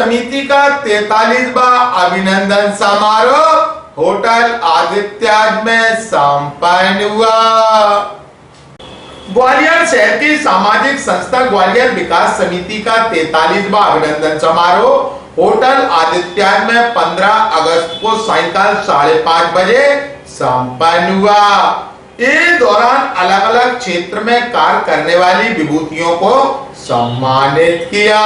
समिति का 43वां अभिनंदन समारोह होटल आदित्याज में संपन्न हुआ। ग्वालियर शहर की सामाजिक संस्था ग्वालियर विकास समिति का 43वां अभिनंदन समारोह होटल आदित्याज में 15 अगस्त को सायंकाल 5:30 बजे संपन्न हुआ। इस दौरान अलग अलग क्षेत्र में कार्य करने वाली विभूतियों को सम्मानित किया।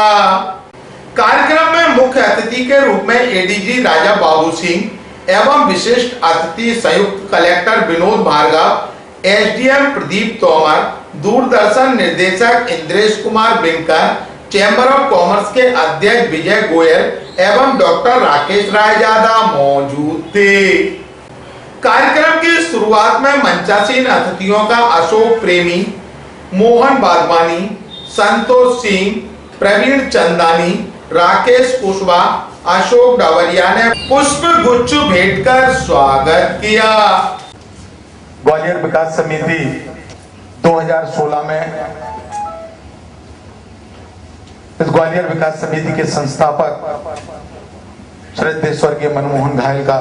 कार्यक्रम में मुख्य अतिथि के रूप में एडीजी राजा बाबू सिंह एवं विशिष्ट अतिथि संयुक्त कलेक्टर विनोद भार्गव, एसडीएम प्रदीप तोमर, दूरदर्शन निर्देशक Indresh Kumar Binkar, chamber of commerce के अध्यक्ष विजय गोयल एवं डॉक्टर राकेश राय ज्यादा मौजूद थे। कार्यक्रम की शुरुआत में मंचासीन अतिथियों का अशोक प्रेमी, मोहन बागवानी, संतोष सिंह, प्रवीण चंदानी, राकेश कुशवाहा, अशोक डावरिया ने पुष्प गुच्छ भेंट कर स्वागत किया। ग्वालियर विकास समिति 2016 में इस ग्वालियर विकास समिति के संस्थापक श्रद्धेय स्वर्गीय मनमोहन घायल का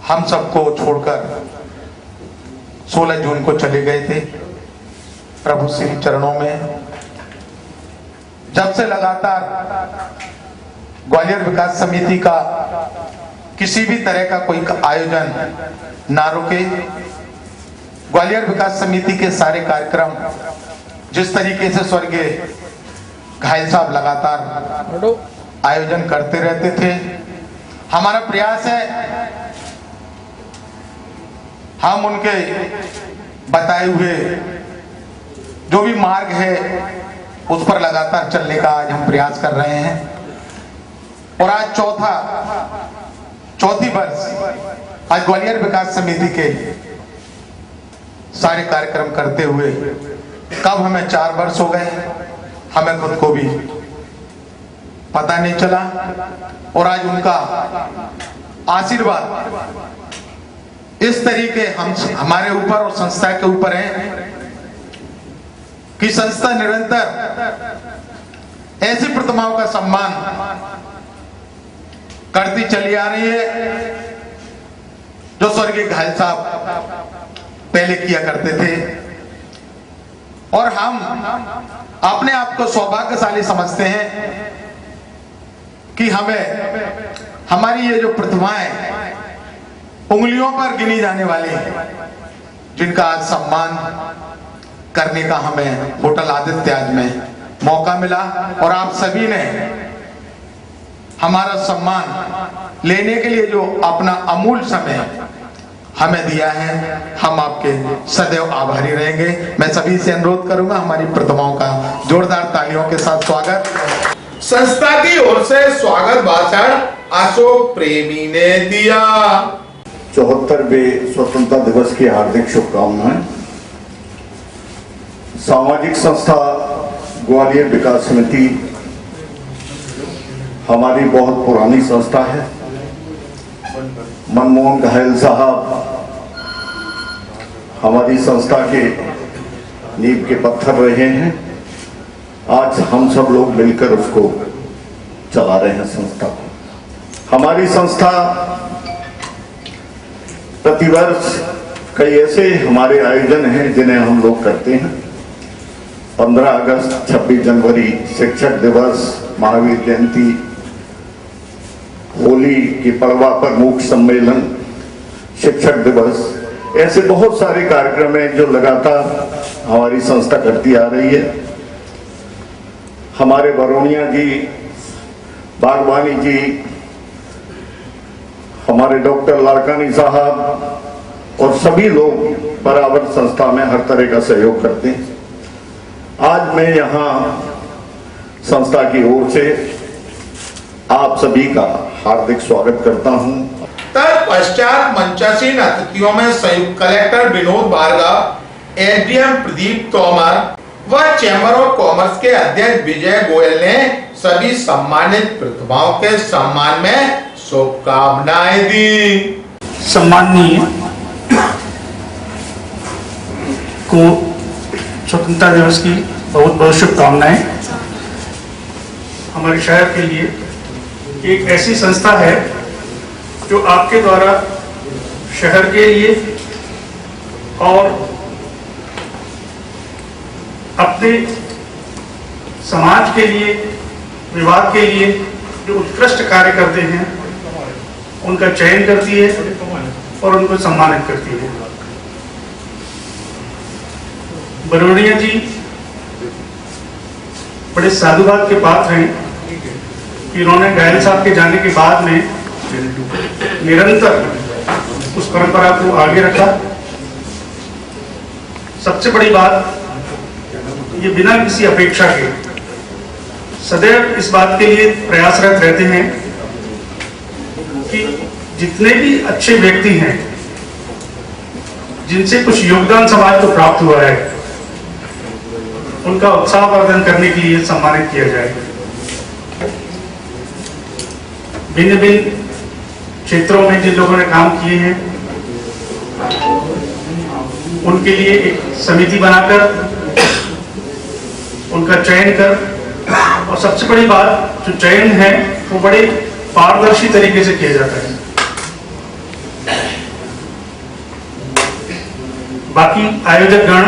हम सबको छोड़कर 16 जून को चले गए थे प्रभु श्री चरणों में। जब से लगातार ग्वालियर विकास समिति का किसी भी तरह का कोई आयोजन ना रुके, ग्वालियर विकास समिति के सारे कार्यक्रम जिस तरीके से स्वर्गीय घायल साहब लगातार आयोजन करते रहते थे, हमारा प्रयास है हम उनके बताए हुए जो भी मार्ग है उस पर लगातार चलने का आज हम प्रयास कर रहे हैं। और आज चौथी वर्ष आज ग्वालियर विकास समिति के सारे कार्यक्रम करते हुए कब हमें 4 वर्ष हो गए, हमें खुद को भी पता नहीं चला। और आज उनका आशीर्वाद इस तरीके हमारे ऊपर और संस्था के ऊपर है कि संस्था निरंतर ऐसी प्रतिमाओं का सम्मान करती चली आ रही है जो स्वर्गीय घायल साहब पहले किया करते थे। और हम अपने आप को सौभाग्यशाली समझते हैं कि हमें हमारी ये जो प्रतिमाएं उंगलियों पर गिनी जाने वाली जिनका आज सम्मान करने का हमें होटल आदित्याज में मौका मिला। और आप सभी ने हमारा सम्मान लेने के लिए जो अपना अमूल्य समय हमें दिया है, हम आपके सदैव आभारी रहेंगे। मैं सभी से अनुरोध करूंगा हमारी प्रतिमाओं का जोरदार तालियों के साथ स्वागत। संस्था की ओर से स्वागत भाषण अशोक प्रेमी ने दिया। 74वें स्वतंत्रता दिवस की हार्दिक शुभकामनाएं। सामाजिक संस्था ग्वालियर विकास समिति हमारी बहुत पुरानी संस्था है। मनमोहन घायल साहब हमारी संस्था के नींव के पत्थर रहे हैं। आज हम सब लोग मिलकर उसको चला रहे हैं संस्था को। हमारी संस्था प्रतिवर्ष कई ऐसे हमारे आयोजन हैं जिन्हें हम लोग करते हैं। 15 अगस्त, 26 जनवरी, शिक्षक दिवस, महावीर जयंती, होली की पड़वा पर मूक सम्मेलन, शिक्षक दिवस, ऐसे बहुत सारे कार्यक्रम हैं जो लगातार हमारी संस्था करती आ रही है। हमारे बरौनिया जी, बागवानी जी, हमारे डॉक्टर लाड़कानी साहब और सभी लोग बराबर संस्था में हर तरह का सहयोग करते हैं। आज मैं यहाँ संस्था की ओर से आप सभी का हार्दिक स्वागत करता हूँ। तत्पश्चात मंचासीन अतिथियों में संयुक्त कलेक्टर विनोद भार्गव, एसडीएम प्रदीप तोमर व चैम्बर ऑफ कॉमर्स के अध्यक्ष विजय गोयल ने सभी सम्मानित प्रतिभाओं के सम्मान में शुभकामनाएं दी। सम्माननीय को स्वतंत्रता दिवस की बहुत बहुत शुभकामनाएं। हमारे शहर के लिए एक ऐसी संस्था है जो आपके द्वारा शहर के लिए और अपने समाज के लिए, विभाग के लिए जो उत्कृष्ट कार्य करते हैं उनका चयन करती है और उनको सम्मानित करती है। बरौनिया जी बड़े साधुवाद के पात्र हैं कि उन्होंने घायल साहब के जाने के बाद में निरंतर उस परंपरा को आगे रखा। सबसे बड़ी बात, ये बिना किसी अपेक्षा के सदैव इस बात के लिए प्रयासरत रहते हैं कि जितने भी अच्छे व्यक्ति हैं जिनसे कुछ योगदान समाज को प्राप्त हुआ है उनका उत्साहवर्धन करने के लिए सम्मानित किया जाए। भिन्न भिन्न क्षेत्रों में जिन लोगों ने काम किए हैं उनके लिए एक समिति बनाकर उनका चयन कर, और सबसे बड़ी बात जो चयन है वो बड़े पारदर्शी तरीके से किया जाता है। बाकी आयोजक गण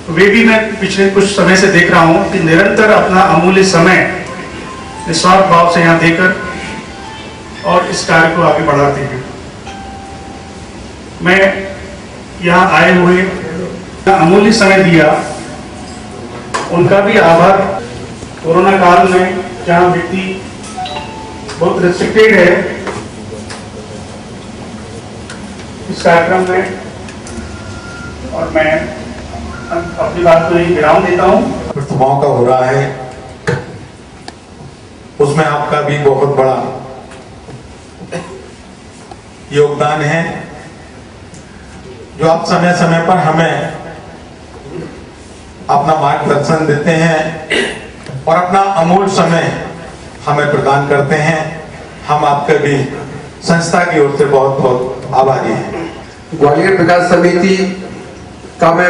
वे भी मैं पिछले कुछ समय से देख रहा हूं कि निरंतर अपना अमूल्य समय निस्वार्थ भाव से यहां देकर और इस कार्य को आगे बढ़ाते हैं। मैं यहां आए हुए अमूल्य समय दिया उनका भी आभार। कोरोना काल में जहां व्यक्ति बहुत रिस्ट्रिक्टेड है इस कार्यक्रम में, और मैं अपनी बात को यही विराम देता हूं। प्रतिभाओं का हो रहा है, उसमें आपका भी बहुत बड़ा योगदान है जो आप समय समय पर हमें अपना मार्गदर्शन देते हैं और अपना अमूल्य समय हमें प्रदान करते हैं। हम आपके भी संस्था की ओर से बहुत बहुत आभारी हैं। ग्वालियर विकास समिति का मैं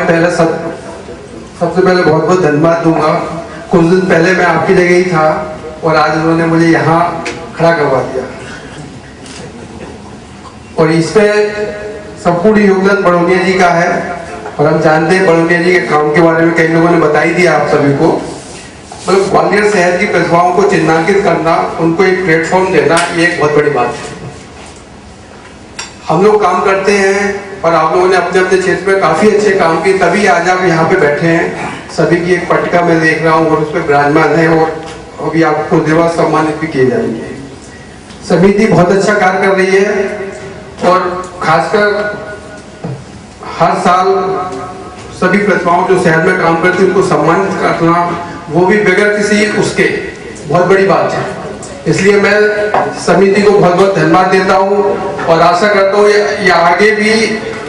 सबसे पहले बहुत बहुत धन्यवाद दूंगा। कुछ दिन पहले मैं आपकी जगह ही था और आज उन्होंने मुझे यहाँ खड़ा करवा दिया, और इसमें संपूर्ण योगदान बड़ौनिया जी का है। और हम जानते हैं बड़ौनिया जी के काम के बारे में कई लोगों ने बता ही दिया आप सभी को। मतलब ग्वालियर शहर की प्रतिभाओं को चिन्हांकित करना, उनको एक प्लेटफॉर्म देना, ये एक बहुत बड़ी बात है। हम लोग काम करते हैं और आप लोगों ने अपने अपने क्षेत्र में काफी अच्छे काम किए, तभी आज आप यहाँ पे बैठे हैं। सभी की एक पट्टिका मैं देख रहा हूँ और उस पर विराजमान है, और अभी आपको देवा सम्मानित भी किए जाएंगे। समिति बहुत अच्छा कार्य कर रही है और खासकर हर साल सभी प्रतिभाओं जो शहर में काम करती है उनको सम्मानित करना, वो भी बगैर किसी उसके, बहुत बड़ी बात है। इसलिए मैं समिति को बहुत बहुत धन्यवाद देता हूँ और आशा करता हूँ ये आगे भी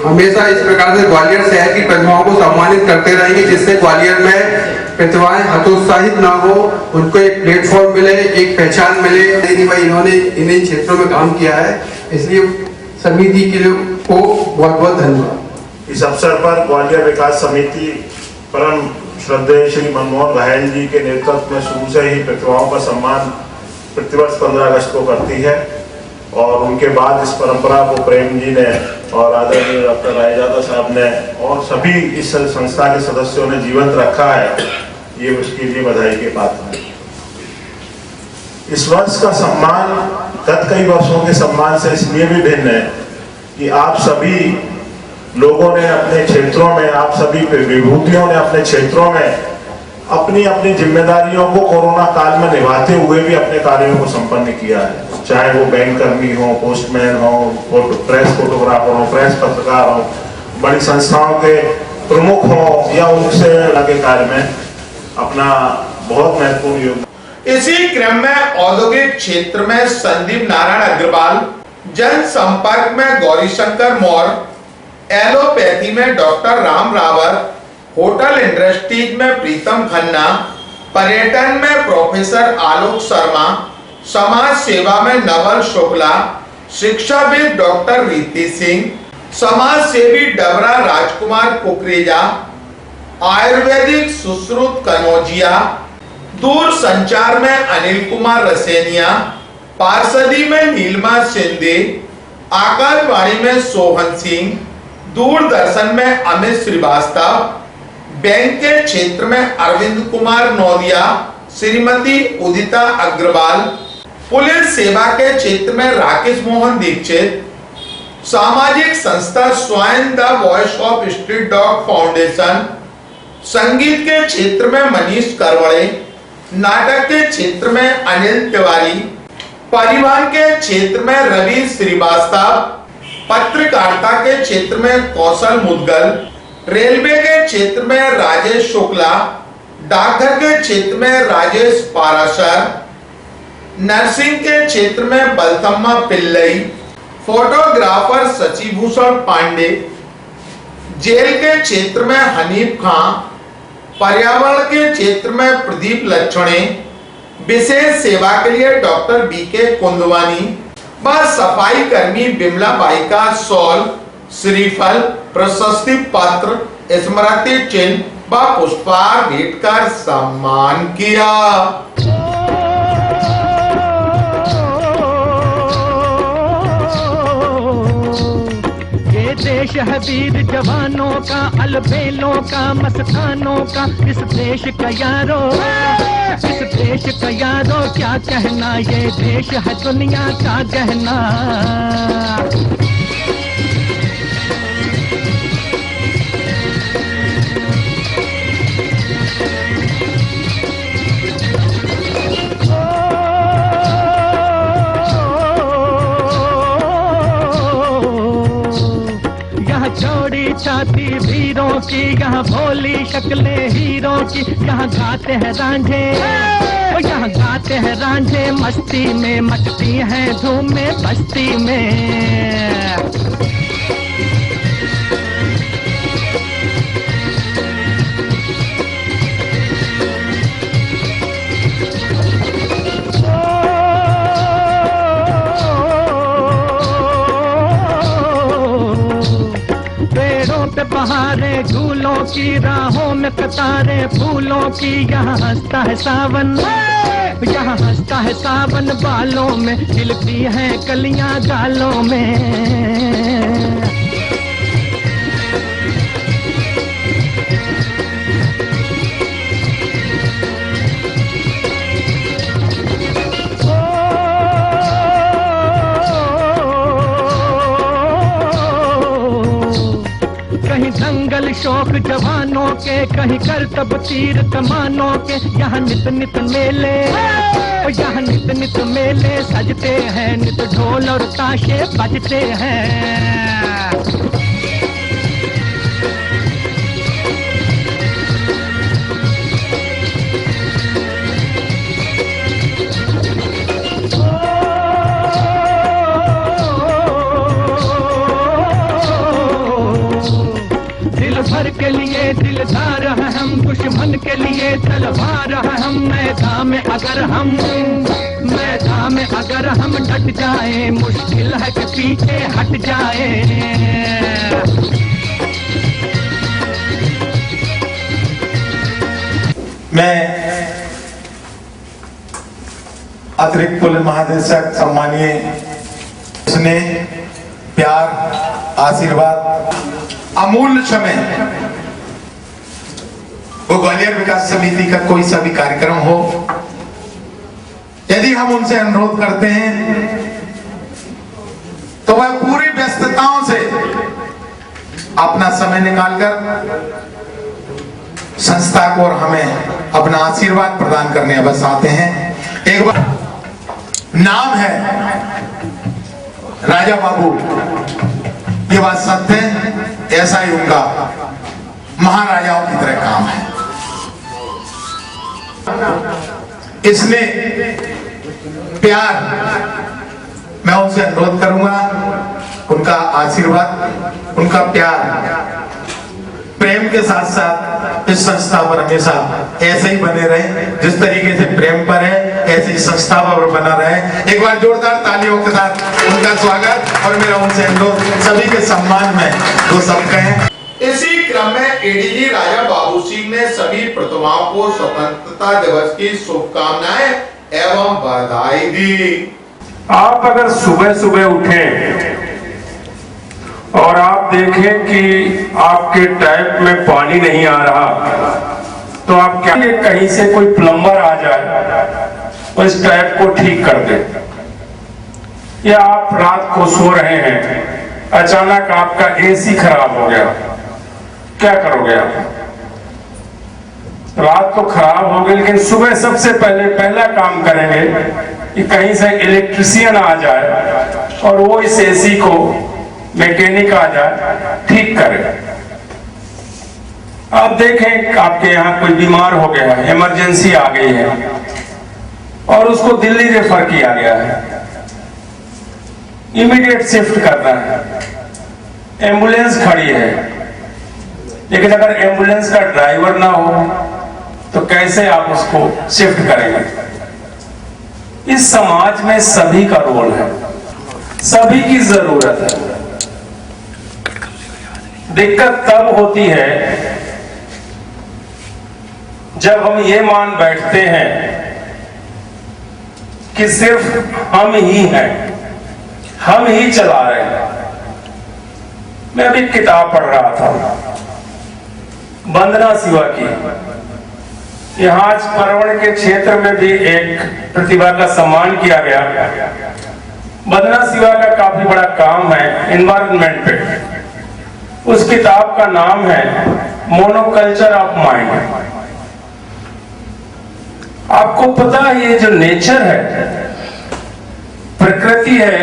हमेशा इस प्रकार से ग्वालियर शहर की प्रतिभाओं को सम्मानित करते रहेंगे, जिससे ग्वालियर में प्रतिभाएं हतोत्साहित ना हो, उनको एक प्लेटफॉर्म मिले, एक पहचान मिले। भाई इन्होंने इन्हीं क्षेत्रों में काम किया है, इसलिए समिति के को बहुत बहुत धन्यवाद। इस अवसर पर ग्वालियर विकास समिति परम श्रद्धेय श्री मनमोहन घायल जी के नेतृत्व में शुरू से ही प्रतिभाओं का सम्मान प्रतिवर्ष 15 अगस्त को करती है, और उनके बाद इस परंपरा को प्रेम जी ने और आदरणीय डॉक्टर रायजादा साहब ने और सभी इस संस्था के सदस्यों ने जीवंत रखा है। ये उसके लिए बधाई के पात्र हैं। इस वर्ष का सम्मान गत कई वर्षों के सम्मान से इसलिए भी भिन्न है कि आप सभी लोगों ने अपने क्षेत्रों में, आप सभी विभूतियों ने अपने क्षेत्रों में अपनी अपनी जिम्मेदारियों को कोरोना काल में निभाते हुए भी अपने कार्यों को संपन्न किया है। चाहे वो बैंक कर्मी हो, पोस्टमैन हो, प्रेस फोटोग्राफर हो, प्रेस पत्रकार हो, बड़ी संस्थाओं के प्रमुख हो, या उनसे लगे कार्य में अपना बहुत महत्वपूर्ण योगदान। इसी क्रम में औद्योगिक क्षेत्र में संदीप नारायण अग्रवाल, जनसंपर्क में गौरीशंकर मौर्य, एलोपैथी में doctor Ram Rawat, hotel industries में प्रीतम खन्ना, पर्यटन में प्रोफेसर आलोक शर्मा, समाज सेवा में नवल शुक्ला, शिक्षाविद डॉक्टर रीति सिंह, समाज सेवी डबरा राजकुमार कुकरेजा, आयुर्वेदिक सुश्रुत कनौजिया, दूर संचार में अनिल कुमार रसेनिया, पार्षदी में नीलमा शिंदे, आकाशवाणी में सोहन सिंह, दूरदर्शन में अमित श्रीवास्तव, बैंक के क्षेत्र में अरविंद कुमार नौदिया, श्रीमती उदिता अग्रवाल, पुलिस सेवा के क्षेत्र में राकेश मोहन दीक्षित, सामाजिक संस्था स्वयं the voice of street dog foundation, संगीत के क्षेत्र में मनीष करवड़े, नाटक के क्षेत्र में अनिल तिवारी, परिवहन के क्षेत्र में रवि श्रीवास्तव, पत्रकारिता के क्षेत्र में कौशल मुदगल, रेलवे के क्षेत्र में राजेश शुक्ला, डाकघर के क्षेत्र में राजेश पाराशर, नर्सिंग के क्षेत्र में बलथम्मा पिल्लई, फोटोग्राफर शशिभूषण पांडे, जेल के क्षेत्र में हनीफ खां, पर्यावरण के क्षेत्र में प्रदीप लच्छणे, विशेष सेवा के लिए डॉक्टर बीके कुंदवानी, व सफाई कर्मी बिमला बाई का शॉल, श्रीफल, प्रशस्ति पत्र, स्मृति चिन्ह व पुष्पहार भेंट कर सम्मान किया। देश है वीर जवानों का, अलबेलों का, मस्तानों का, इस देश का यारो, इस देश का यारो क्या कहना, ये देश है दुनिया का गहना। चौड़ी छाती वीरों की, यहाँ भोली शक्लें हीरों की, यहाँ गाते हैं रांझे, यहाँ गाते हैं रांझे, मस्ती में मचती हैं धूमें बस्ती में। बहारे झूलों की, राहों में कतारें फूलों की, यहाँ हंसता है सावन, यहाँ हंसता है सावन, बालों में खिलती हैं कलियां गालों में। कहीं दंगल शौक जवानों के, कहीं करतब तीर कमानों के, यहाँ नित नित मेले, यहाँ नित नित मेले सजते हैं, नित ढोल और ताशे बजते हैं। भर के लिए दिलदार है हम, दुश्मन के लिए तलवार है हम, मैदान में अगर हम डट जाए, मुश्किल है कि पीछे हट जाए। मैं अतिरिक्त पुलिस महानिदेशक सम्मानीय, उसने प्यार, आशीर्वाद, अमूल्य समय, वो ग्वालियर विकास समिति का कोई सा भी कार्यक्रम हो, यदि हम उनसे अनुरोध करते हैं तो वह पूरी व्यस्तताओं से अपना समय निकालकर संस्था को और हमें अपना आशीर्वाद प्रदान करने अवश्य आते हैं। एक बार नाम है राजा बाबू, ये बात सत्य है, ऐसा ही उनका महाराजाओं की तरह काम है। इसने प्यार, मैं उनसे अनुरोध करूंगा, उनका आशीर्वाद, उनका प्यार, प्रेम के साथ साथ इस संस्था पर हमेशा ऐसे ही बने रहे, जिस तरीके से प्रेम पर है ऐसे ही संस्था पर बना रहे। एक बार जोरदार तालियों के साथ उनका स्वागत और मेरा उनसे अनुरोध, सभी के सम्मान में दो शब्द कहें। इसी क्रम कार्यक्रम में एडीजी राजा बाबू सिंह ने सभी प्रतिभाओं को स्वतंत्रता दिवस की शुभकामनाएं एवं बधाई दी। आप अगर सुबह सुबह उठें और आप देखें कि आपके टैप में पानी नहीं आ रहा, तो आप क्या कहीं से कोई प्लम्बर आ जाए और इस टैप को ठीक कर दे, या आप रात को सो रहे हैं, अचानक आपका एसी खराब हो गया, क्या करोगे आप? रात तो खराब हो गई, लेकिन सुबह सबसे पहला काम करेंगे कि कहीं से इलेक्ट्रिशियन आ जाए और वो इस एसी को, मैकेनिक आ जाए, ठीक करे। आप देखें आपके यहाँ कोई बीमार हो गया है, इमरजेंसी आ गई है और उसको दिल्ली रेफर किया गया है, इमीडिएट शिफ्ट करना है, एम्बुलेंस खड़ी है, लेकिन अगर एम्बुलेंस का ड्राइवर ना हो तो कैसे आप उसको शिफ्ट करेंगे? इस समाज में सभी का रोल है, सभी की जरूरत है। दिक्कत तब होती है जब हम ये मान बैठते हैं कि सिर्फ हम ही हैं, हम ही चला रहे हैं। मैं अभी किताब पढ़ रहा था वंदना शिवा की। यहां आज पर्वण के क्षेत्र में भी एक प्रतिभा का सम्मान किया गया। वंदना शिवा का काफी बड़ा काम है एनवायरनमेंट पे। उस किताब का नाम है मोनोकल्चर ऑफ माइंड। आपको पता है ये जो नेचर है, प्रकृति है,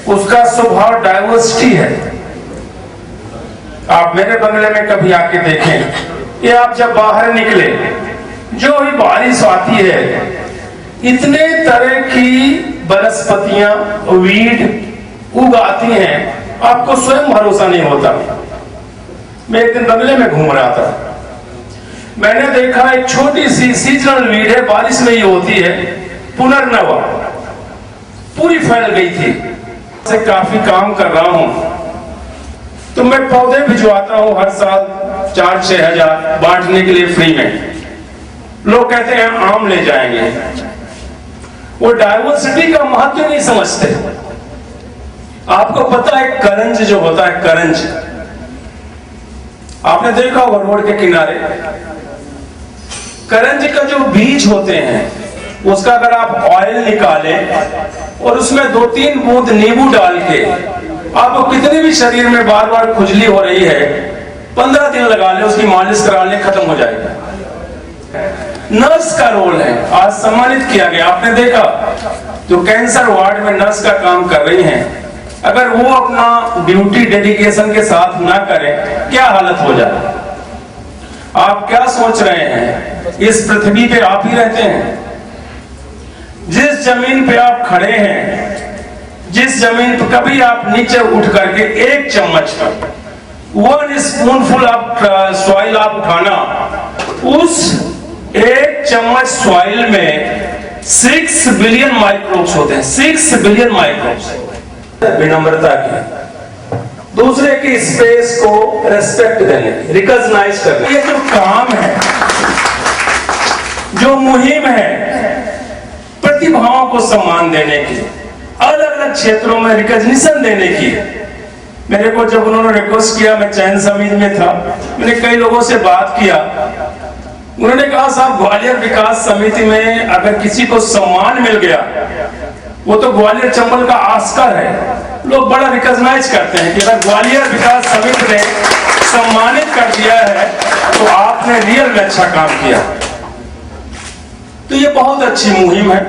उसका स्वभाव डाइवर्सिटी है। आप मेरे बंगले में कभी आके देखें, ये आप जब बाहर निकले, जो ही बारिश आती है, इतने तरह की वनस्पतियां, वीड उग आती हैं, आपको स्वयं भरोसा नहीं होता। मैं एक दिन बंगले में घूम रहा था, मैंने देखा एक छोटी सी सीजनल वीड है, बारिश में ही होती है, पुनर्नवा, पूरी फैल गई थी। से काफी काम कर रहा हूं तो मैं पौधे भिजवाता हूं हर साल 4-6 हजार बांटने के लिए फ्री में। लोग कहते हैं आम ले जाएंगे, वो डाइवर्सिटी का महत्व नहीं समझते। आपको पता है करंज जो होता है, करंज आपने देखा होगा रोड के किनारे, करंज का जो बीज होते हैं उसका अगर आप ऑयल निकालें और उसमें 2-3 बूंद नींबू डाल के आपको कितनी भी शरीर में बार बार खुजली हो रही है, 15 दिन लगा ले, उसकी मालिश करा ले, खत्म हो जाएगा। नर्स का रोल है, आज सम्मानित किया गया। आपने देखा जो कैंसर वार्ड में नर्स का काम कर रही हैं, अगर वो अपना ड्यूटी डेडिकेशन के साथ ना करें, क्या हालत हो जाए? आप क्या सोच रहे हैं? इस पृथ्वी पे आप ही रहते हैं। जिस जमीन पे आप खड़े हैं, जिस जमीन पर कभी आप नीचे उठ करके 1 चम्मच का 1 स्पूनफुल ऑफ सॉइल आप उठाना, उस 1 चम्मच सॉइल में 6 बिलियन माइक्रोब्स होते हैं, 6 बिलियन माइक्रोब्स। विनम्रता की, दूसरे की स्पेस को रेस्पेक्ट देने, रिकॉग्नाइज करने, ये जो काम है, जो मुहिम है प्रतिभाओं को सम्मान देने की, अलग अलग क्षेत्रों में रिकॉग्निशन देने की। मेरे को जब उन्होंने रिक्वेस्ट किया, मैं चयन समिति में था, मैंने कई लोगों से बात किया, उन्होंने कहा साहब ग्वालियर विकास समिति में अगर किसी को सम्मान मिल गया, वो तो ग्वालियर चंबल का आस्कर है। लोग बड़ा रिकॉग्नाइज करते हैं कि अगर ग्वालियर विकास समिति ने सम्मानित कर दिया है तो आपने रियल में अच्छा काम किया। तो ये बहुत अच्छी मुहिम है,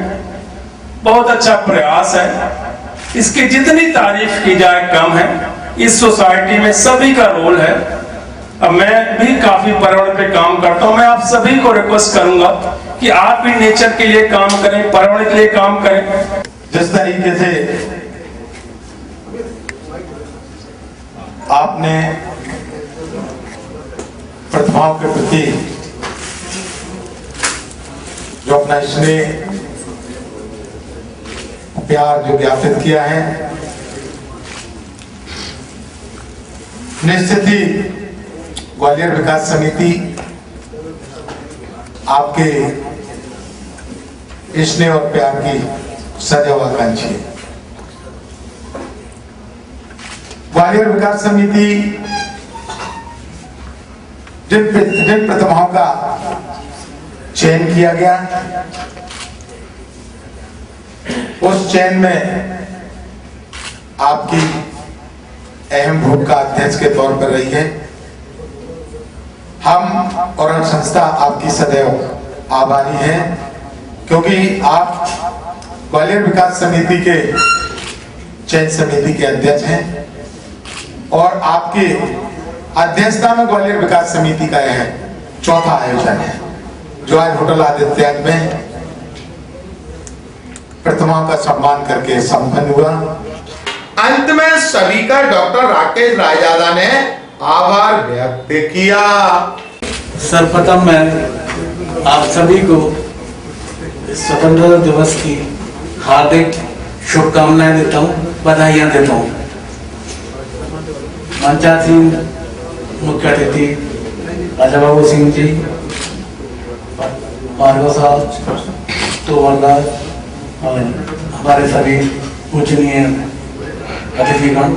बहुत अच्छा प्रयास है, इसकी जितनी तारीफ की जाए कम है। इस सोसाइटी में सभी का रोल है। अब मैं भी काफी पर्यावरण पे काम करता हूं, मैं आप सभी को रिक्वेस्ट करूंगा कि आप भी नेचर के लिए काम करें, पर्यावरण के लिए काम करें। जिस तरीके से आपने प्रतिभाओं के प्रति जो अपना स्नेह प्यार जो ज्ञापित किया है, निश्चित ही ग्वालियर विकास समिति आपके स्नेह और प्यार की सदैव आकांक्षी है। ग्वालियर विकास समिति जिन प्रतिभाओं का चयन किया गया, उस चयन में आपकी अहम भूमिका अध्यक्ष के तौर पर रही है। हम और संस्था आपकी सदैव आभारी है, क्योंकि आप ग्वालियर विकास समिति के चयन समिति के अध्यक्ष हैं और आपकी अध्यक्षता में ग्वालियर विकास समिति का यह चौथा आयोजन है, जो आज होटल आदित्य में प्रतिमाओं का सम्मान करके संपन्न हुआ। अंत में सभी का डॉक्टर राकेश रायजादा ने आभार व्यक्त किया। सर्वप्रथम मैं आप सभी को स्वतंत्रता दिवस की हार्दिक शुभकामनाएं देता हूँ, बधाइयाँ देता हूँ। मंचासीन मुख्य अतिथि राजा बाबू सिंह जी, भार्गव साहब, तोमरलाल और हमारे सभी पूजनीय अतिथिगण।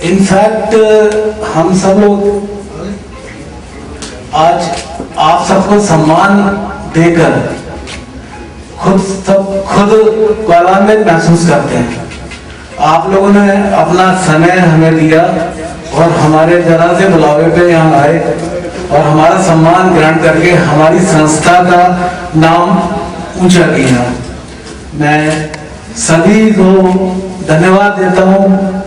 इनफैक्ट हम सब लोग आज आप सबको सम्मान देकर खुद गौरवान्वित महसूस करते हैं। आप लोगों ने अपना समय हमें दिया और हमारे जरा से बुलावे पे यहाँ आए और हमारा सम्मान ग्रहण करके हमारी संस्था का नाम ऊंचा किया। मैं सभी को धन्यवाद देता हूँ।